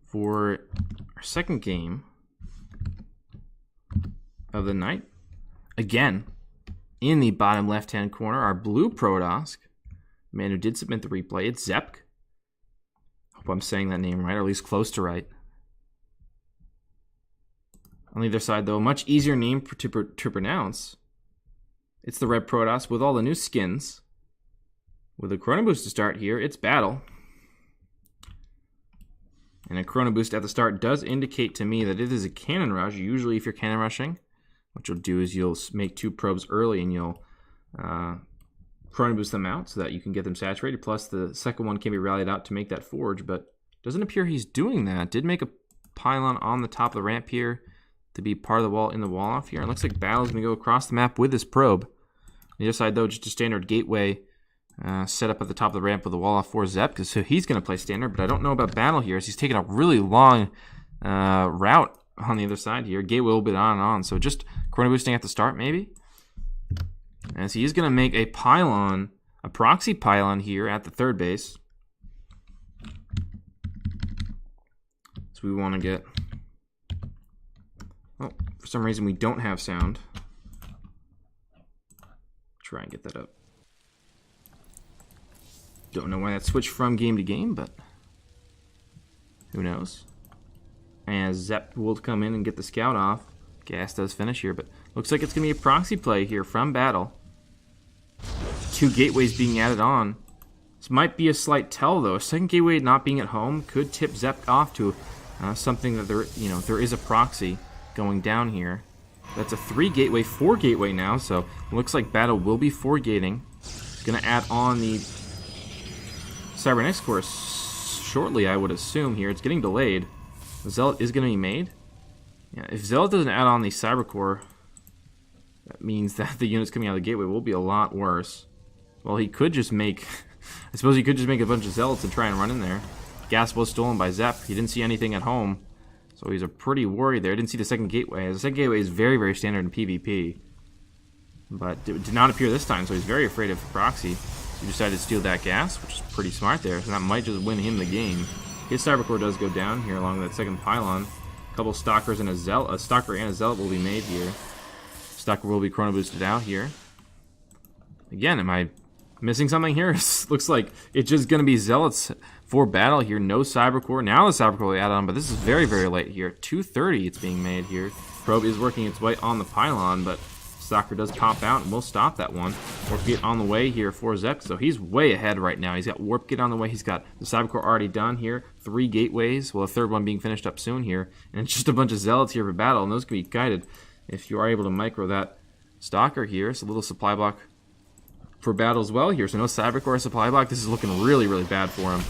for our second game of the night. Again, in the bottom left-hand corner, our blue Protosk, man who did submit the replay, it's Zepk. Hope I'm saying that name right, or at least close to right. On the other side, though, a much easier name to pronounce. It's the red Protoss with all the new skins. With a Chrono Boost to start here, it's Battle. And a Chrono Boost at the start does indicate to me that it is a Cannon Rush. Usually if you're Cannon Rushing, what you'll do is you'll make 2 probes early and you'll Chrono Boost them out so that you can get them saturated. Plus the second one can be rallied out to make that forge, but doesn't appear he's doing that. Did make a pylon on the top of the ramp here to be part of the wall in the wall off here. And it looks like Battle's going to go across the map with this probe. On the other side, though, just a standard gateway set up at the top of the ramp with the wall off for Zepk, so he's going to play standard. But I don't know about Battle here, as he's taking a really long route on the other side here. Gateway will be on and on, so just Chrono Boosting at the start, maybe. As he is going to make a pylon, a proxy pylon here at the third base. So we want to get... Oh, for some reason we don't have sound. Try and get that up. Don't know why that switched from game to game, but who knows. As Zepk will come in and get the scout off. Gas does finish here, but looks like it's going to be a proxy play here from Battle. 2 gateways being added on. This might be a slight tell, though. A second gateway not being at home could tip Zepk off to something that there is a proxy going down here. That's a 3 gateway, 4 gateway now, so it looks like Battle will be 4 gating. Going to add on the Cybernetics core shortly, I would assume here. It's getting delayed. The Zealot is going to be made. Yeah, if Zealot doesn't add on the Cyber core, that means that the units coming out of the gateway will be a lot worse. Well, he could just make... I suppose he could just make a bunch of Zealots and try and run in there. Gas was stolen by Zepk. He didn't see anything at home. So he's pretty worried there. Didn't see the second gateway. The second gateway is very, very standard in PvP. But it did not appear this time, so he's very afraid of proxy. So he decided to steal that gas, which is pretty smart there. So that might just win him the game. His Cyber core does go down here along that second pylon. A couple Stalkers and a Stalker and a Zealot will be made here. Stalker will be Chrono Boosted out here. Again, am I missing something here? Looks like it's just going to be Zealots for Battle here. No Cyber core. Now the Cyber core will be added on, but this is very, very late here. 2:30 it's being made here. Probe is working its way on the pylon, but Stalker does pop out and we'll stop that one. Warp Gate on the way here for Zepk, so he's way ahead right now. He's got Warp Gate on the way. He's got the Cyber core already done here. 3 gateways. Well, a third one being finished up soon here. And it's just a bunch of Zealots here for Battle, and those can be guided if you are able to micro that Stalker here. It's a little supply block for Battle as well here. So no Cyber core supply block. This is looking really, really bad for him.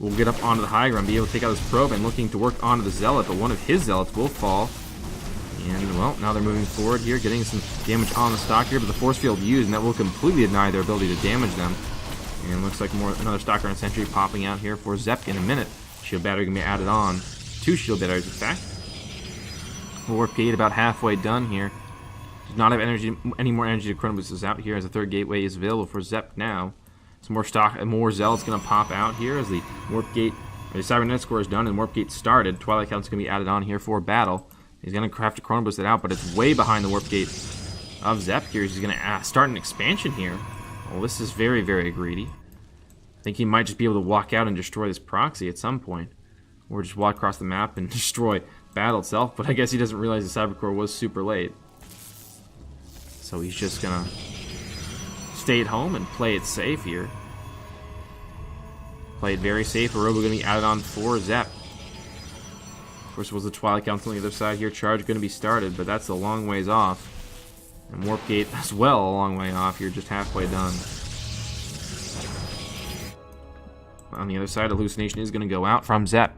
We'll get up onto the high ground, be able to take out this probe, and looking to work onto the Zealot, but one of his Zealots will fall. And, well, now they're moving forward here, getting some damage on the Stalker here, but the force field used, and that will completely deny their ability to damage them. And looks like another Stalker and Sentry popping out here for Zepk in a minute. Shield battery going to be added on. 2 shield batteries, in fact. Warp Gate about halfway done here. Does not have any more energy to Chrono Boost this out here, as the third gateway is available for Zepk now. Some more Zealots going to pop out here as the Warp Gate, the Cybernetics core is done and Warp Gate started. Twilight Count's going to be added on here for Battle. He's going to have to Chrono Boost it out, but it's way behind the Warp Gate of Zepk here. He's going to start an expansion here. Well, this is very, very greedy. I think he might just be able to walk out and destroy this proxy at some point. Or just walk across the map and destroy Battle itself, but I guess he doesn't realize the Cyber core was super late. So he's just going to stay at home and play it safe here. Play it very safe. A Robo going to be added on for Zepk. Of course, was the Twilight Council on the other side here. Charge going to be started, but that's a long ways off. And Warp Gate as well, a long way off here, just halfway done. On the other side, Hallucination is going to go out from Zepk.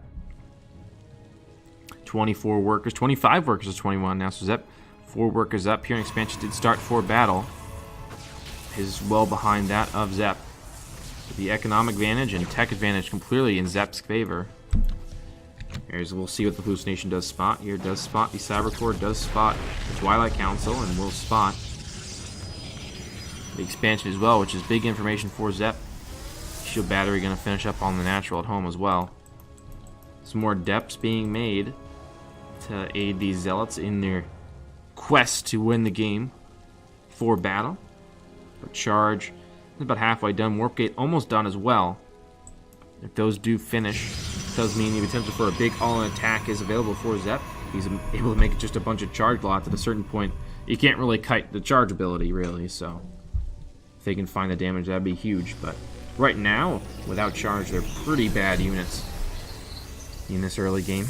24 workers, 25 workers is 21 now, so Zepk, 4 workers up here. An expansion did start for Battle. Is well behind that of Zepk. So the economic advantage and tech advantage completely in Zepk's favor. We'll see what the Hallucination does spot here. Does spot the Cyber core, does spot the Twilight Council, and will spot the expansion as well, which is big information for Zepk. Shield battery going to finish up on the natural at home as well. Some more depths being made to aid these Zealots in their quest to win the game for battle. But charge is about halfway done. Warp Gate almost done as well. If those do finish, it does mean the potential for a big all-in attack is available for Zepk. He's able to make just a bunch of charge lots at a certain point. You can't really kite the charge ability, really, so if they can find the damage, that'd be huge. But right now, without charge, they're pretty bad units in this early game.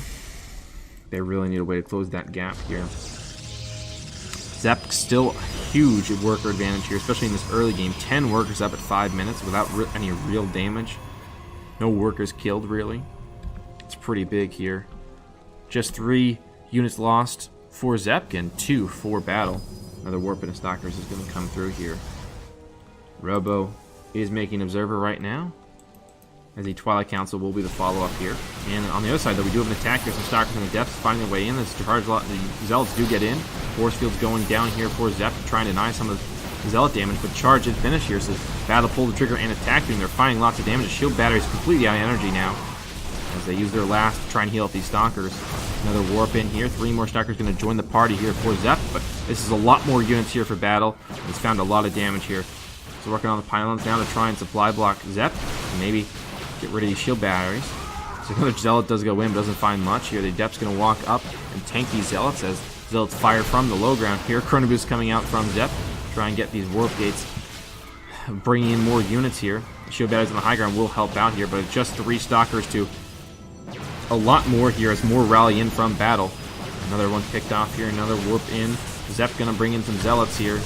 They really need a way to close that gap here. Zepk still huge worker advantage here, especially in this early game. 10 workers up at 5 minutes without any real damage. No workers killed, really. It's pretty big here. Just 3 units lost for Zepk and 2 for battle. Another Warp and a Stalkers is going to come through here. Robo is making Observer right now, as the Twilight Council will be the follow-up here. And on the other side, though, we do have an attack here. Some Stalkers in the depths finding their way in. This charge lot, the Zealots do get in. Force field's going down here for Zepk to try and deny some of the Zealot damage, but charge did finish here, so battle pull the trigger and attack beam. They're finding lots of damage. The shield battery is completely out of energy now, as they use their last to try and heal up these Stalkers. Another Warp in here. 3 more Stalkers going to join the party here for Zepk, but this is a lot more units here for battle. He's found a lot of damage here. So working on the pylons now to try and supply block Zepk, and maybe get rid of these shield batteries. So another Zealot does go in, but doesn't find much here. The Adept's going to walk up and tank these Zealots as Zealots fire from the low ground here. Chrono Boost coming out from Zepk. Try and get these Warp Gates, bringing in more units here. The shield batteries on the high ground will help out here, but just 3 Stalkers to a lot more here as more rally in from battle. Another one picked off here, another Warp in. Zepk going to bring in some Zealots here.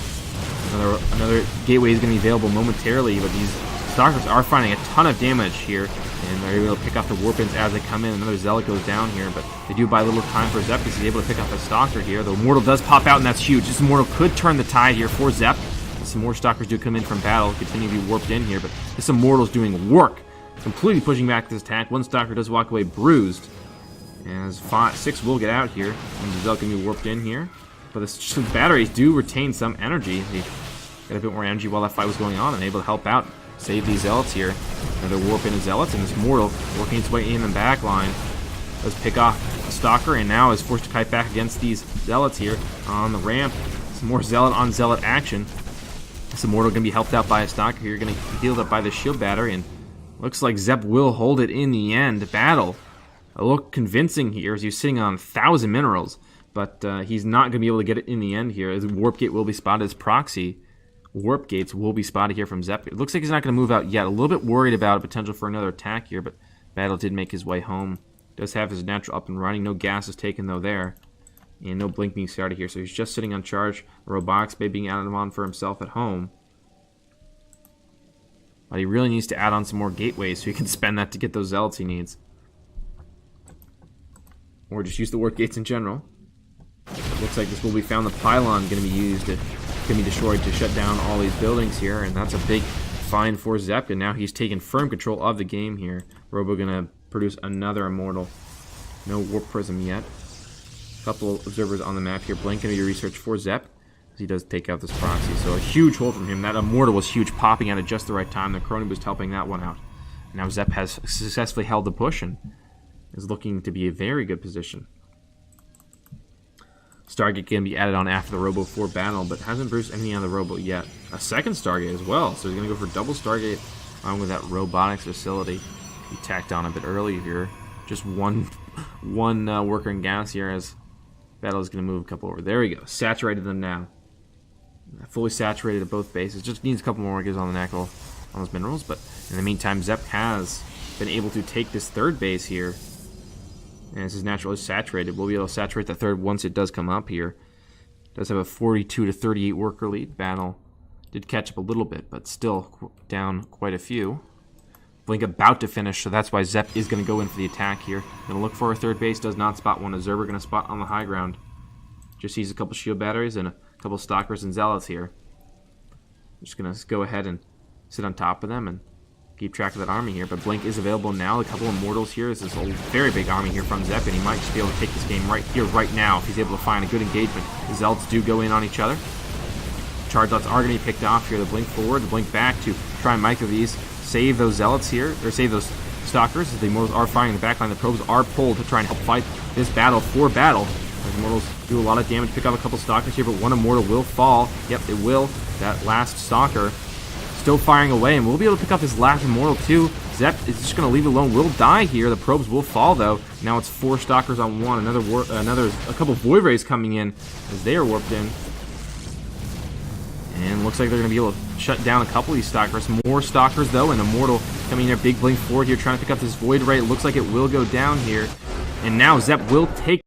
Another gateway is going to be available momentarily, but these Stalkers are finding a ton of damage here, and they're able to pick off the Warp-ins as they come in. Another Zealot goes down here, but they do buy a little time for Zepk, because he's able to pick off a Stalker here. The Immortal does pop out, and that's huge. This Immortal could turn the tide here for Zepk. Some more Stalkers do come in from battle, continue to be warped in here, but this Immortal's doing work, completely pushing back this attack. 1 Stalker does walk away bruised, as 6 will get out here, and the Zealot can be warped in here. But the batteries do retain some energy. They got a bit more energy while that fight was going on, and able to help out, save these Zealots here. Another Warp in the Zealots, and this Mortal working its way in the back line. Does pick off a Stalker, and now is forced to kite back against these Zealots here on the ramp. Some more Zealot on Zealot action. This Immortal going to be helped out by a Stalker here, going to be healed up by the shield battery, and looks like Zepk will hold it in the end. Battle a look convincing here as he's sitting on 1,000 minerals, but he's not going to be able to get it in the end here, as Warp Gate will be spotted as proxy. Warp Gates will be spotted here from Zepk. It looks like he's not going to move out yet. A little bit worried about a potential for another attack here, but Battle did make his way home. Does have his natural up and running. No gas is taken, though, there. And no blink being started here, so he's just sitting on charge. The Robotics Bay being added on for himself at home. But he really needs to add on some more gateways so he can spend that to get those Zealots he needs. Or just use the Warp Gates in general. It looks like this will be found. The pylon going to be used to can be destroyed to shut down all these buildings here, and that's a big find for Zepk, and now he's taken firm control of the game here. Robo going to produce another Immortal. No Warp Prism yet. A couple observers on the map here. Blink going to be researched for Zepk, as he does take out this proxy. So a huge hold from him. That Immortal was huge, popping out at just the right time. The Chrono Boost helping that one out. Now Zepk has successfully held the push and is looking to be a very good position. Stargate can be added on after the Robo 4 battle, but hasn't produced anything on the Robo yet. A second Stargate as well, so he's going to go for double Stargate along with that robotics facility. He tacked on a bit early here. Just one worker in gas here, as Battle is going to move a couple over. There we go. Saturated them now. Fully saturated at both bases. Just needs a couple more workers on the knuckle on those minerals, but in the meantime, Zepk has been able to take this third base here. And this is naturally saturated. We'll be able to saturate the third once it does come up here. Does have a 42 to 38 worker lead. Battle did catch up a little bit, but still down quite a few. Blink about to finish, so that's why Zepk is going to go in for the attack here. Going to look for a third base. Does not spot one. Observer going to spot on the high ground. Just sees a couple shield batteries and a couple Stalkers and Zealots here. Just going to go ahead and sit on top of them and keep track of that army here, but Blink is available now. A couple Immortals here. This is a very big army here from Zepk, and he might just be able to take this game right here, right now, if he's able to find a good engagement. The Zealots do go in on each other. Charge lots are going to be picked off here. The Blink forward, the Blink back to try and micro these, save those Zealots here, or save those Stalkers, as the Immortals are firing in the backline. The Probes are pulled to try and help fight this battle for battle. As the Immortals do a lot of damage, pick up a couple Stalkers here, but one Immortal will fall. Yep, it will. That last Stalker still firing away, and we'll be able to pick up his last Immortal too. Zepk is just going to leave it alone. Will die here. The Probes will fall though. Now it's 4 Stalkers on 1. A couple Void Rays coming in as they are warped in. And looks like they're going to be able to shut down a couple of these Stalkers. More Stalkers though, and Immortal coming in there, big blink forward here, trying to pick up this Void Ray. It looks like it will go down here. And now Zepk will take